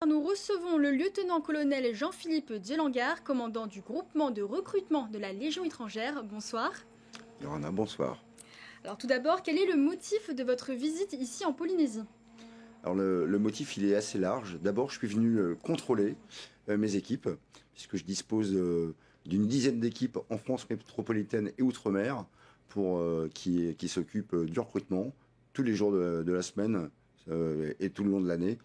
Nous recevons le lieutenant-colonel Jean-Philippe Djelangard, commandant du groupement de recrutement de la Légion étrangère. Bonsoir. Yorana, bonsoir. Alors tout d'abord, quel est le motif de votre visite ici en Polynésie? Alors le motif, il est assez large. D'abord, je suis venu contrôler mes équipes, puisque je dispose d'une dizaine d'équipes en France métropolitaine et outre-mer qui s'occupent du recrutement tous les jours de la semaine et tout le long de l'année.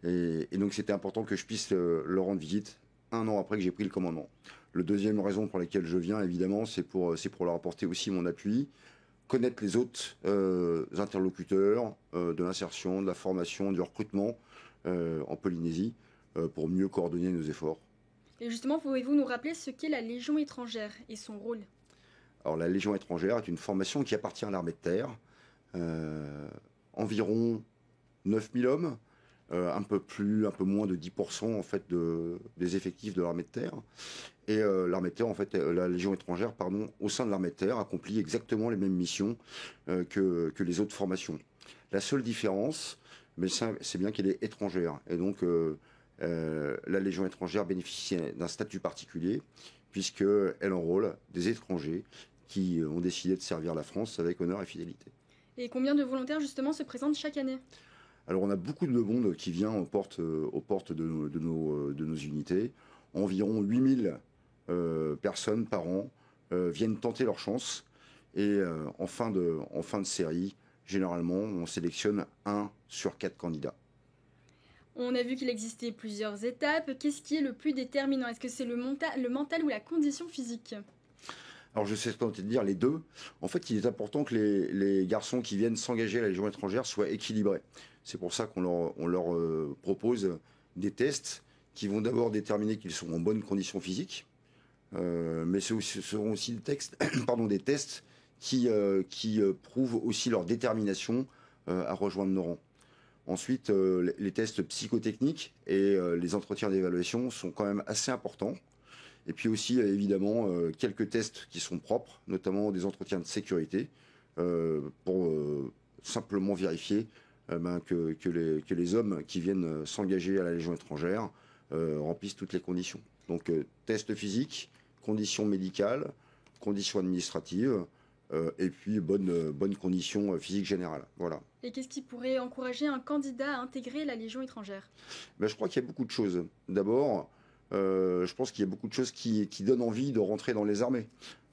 Et donc c'était important que je puisse leur rendre visite un an après que j'ai pris le commandement. La deuxième raison pour laquelle je viens, évidemment, c'est pour leur apporter aussi mon appui, connaître les autres interlocuteurs de l'insertion, de la formation, du recrutement en Polynésie pour mieux coordonner nos efforts. Et justement, pouvez-vous nous rappeler ce qu'est la Légion étrangère et son rôle? Alors la Légion étrangère est une formation qui appartient à l'armée de terre, environ 9000 hommes, un peu moins de 10% en fait des effectifs de l'armée de terre. Et l'armée de terre, en fait, la Légion étrangère, pardon, au sein de l'armée de terre, accomplit exactement les mêmes missions que les autres formations. La seule différence, mais c'est bien qu'elle est étrangère. Et donc, la Légion étrangère bénéficie d'un statut particulier, puisqu'elle enrôle des étrangers qui ont décidé de servir la France avec honneur et fidélité. Et combien de volontaires, justement, se présentent chaque année? Alors, on a beaucoup de monde qui vient aux portes de nos unités. Environ 8000 personnes par an viennent tenter leur chance. Et en fin de série, généralement, on sélectionne 1 sur 4 candidats. On a vu qu'il existait plusieurs étapes. Qu'est-ce qui est le plus déterminant? Est-ce que c'est le mental ou la condition physique? Alors je sais tenter de dire les deux. En fait, il est important que les garçons qui viennent s'engager à la Légion étrangère soient équilibrés. C'est pour ça qu'on leur propose des tests qui vont d'abord déterminer qu'ils sont en bonne condition physique, mais ce seront aussi des tests qui prouvent aussi leur détermination à rejoindre nos rangs. Ensuite, les tests psychotechniques et les entretiens d'évaluation sont quand même assez importants. Et puis aussi, évidemment, quelques tests qui sont propres, notamment des entretiens de sécurité, pour simplement vérifier que les hommes qui viennent s'engager à la Légion étrangère remplissent toutes les conditions. Donc, test physique, conditions médicales, conditions administratives, et puis bonne condition physique générale. Voilà. Et qu'est-ce qui pourrait encourager un candidat à intégrer la Légion étrangère? Je crois qu'il y a beaucoup de choses. D'abord, je pense qu'il y a beaucoup de choses qui donnent envie de rentrer dans les armées.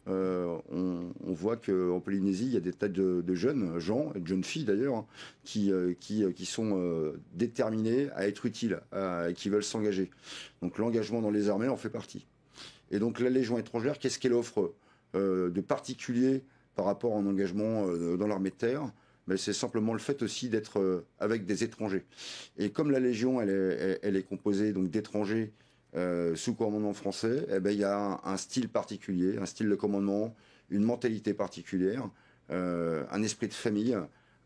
On voit qu'en Polynésie, il y a des tas de jeunes gens, et de jeunes filles d'ailleurs, hein, qui sont déterminés à être utiles, et qui veulent s'engager. Donc l'engagement dans les armées en fait partie. Et donc la Légion étrangère, qu'est-ce qu'elle offre de particulier par rapport à un engagement dans l'armée de terre? C'est simplement le fait aussi d'être avec des étrangers. Et comme la Légion, elle est composée donc d'étrangers sous commandement français, il y a un style particulier, un style de commandement, une mentalité particulière, un esprit de famille,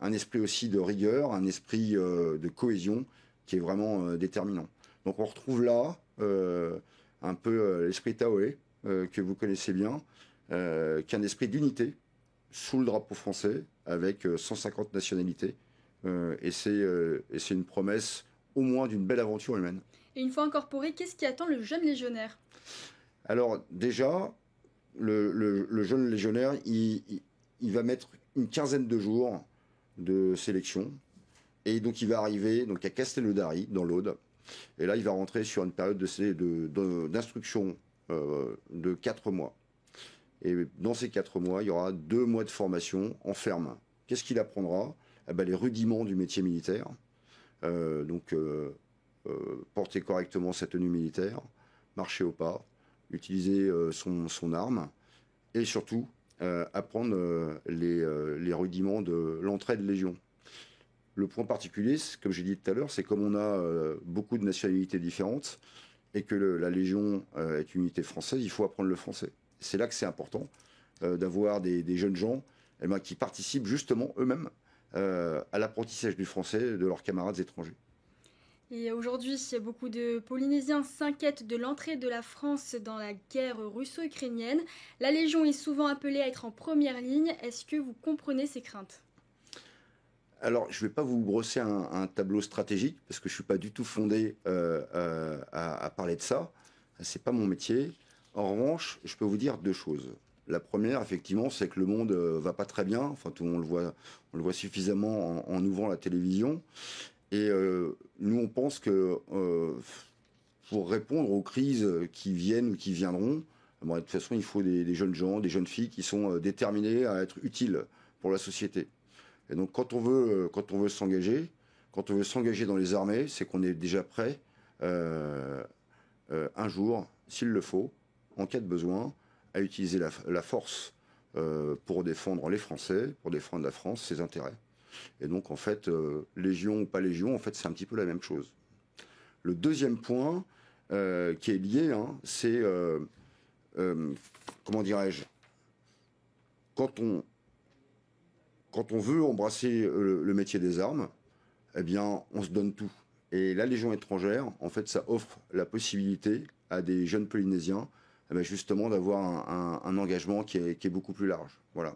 un esprit aussi de rigueur, un esprit de cohésion qui est vraiment déterminant. Donc on retrouve là un peu l'esprit Taoé que vous connaissez bien, qui est un esprit d'unité sous le drapeau français avec 150 nationalités. Et c'est une promesse au moins d'une belle aventure humaine. Et une fois incorporé, qu'est-ce qui attend le jeune légionnaire? Alors déjà, le jeune légionnaire, il va mettre une quinzaine de jours de sélection. Et donc il va arriver à Castellodari, dans l'Aude. Et là, il va rentrer sur une période d'instruction de 4 mois. Et dans ces 4 mois, il y aura 2 mois de formation en ferme. Qu'est-ce qu'il apprendra? Les rudiments du métier militaire. Porter correctement sa tenue militaire, marcher au pas, utiliser son arme, et surtout apprendre les rudiments de l'entrée de Légion. Le point particulier, comme j'ai dit tout à l'heure, c'est comme on a beaucoup de nationalités différentes et que la Légion est une unité française, il faut apprendre le français. C'est là que c'est important d'avoir des jeunes gens qui participent justement eux-mêmes à l'apprentissage du français de leurs camarades étrangers. Et aujourd'hui, beaucoup de Polynésiens s'inquiètent de l'entrée de la France dans la guerre russo-ukrainienne. La Légion est souvent appelée à être en première ligne. Est-ce que vous comprenez ces craintes? Alors, je ne vais pas vous brosser un tableau stratégique parce que je ne suis pas du tout fondé à parler de ça. C'est pas mon métier. En revanche, je peux vous dire deux choses. La première, effectivement, c'est que le monde va pas très bien. Enfin, tout le monde on le voit suffisamment en ouvrant la télévision. Et nous, on pense que pour répondre aux crises qui viennent ou qui viendront, bon, de toute façon, il faut des jeunes gens, des jeunes filles qui sont déterminés à être utiles pour la société. Et donc, quand on veut s'engager, quand on veut s'engager dans les armées, c'est qu'on est déjà prêt un jour, s'il le faut, en cas de besoin, à utiliser la force pour défendre les Français, pour défendre la France, ses intérêts. Et donc, en fait, légion ou pas légion, en fait, c'est un petit peu la même chose. Le deuxième point qui est lié, hein, c'est, comment dirais-je, quand on veut embrasser le métier des armes, eh bien, on se donne tout. Et la Légion étrangère, en fait, ça offre la possibilité à des jeunes Polynésiens, eh bien, justement, d'avoir un engagement qui est beaucoup plus large. Voilà.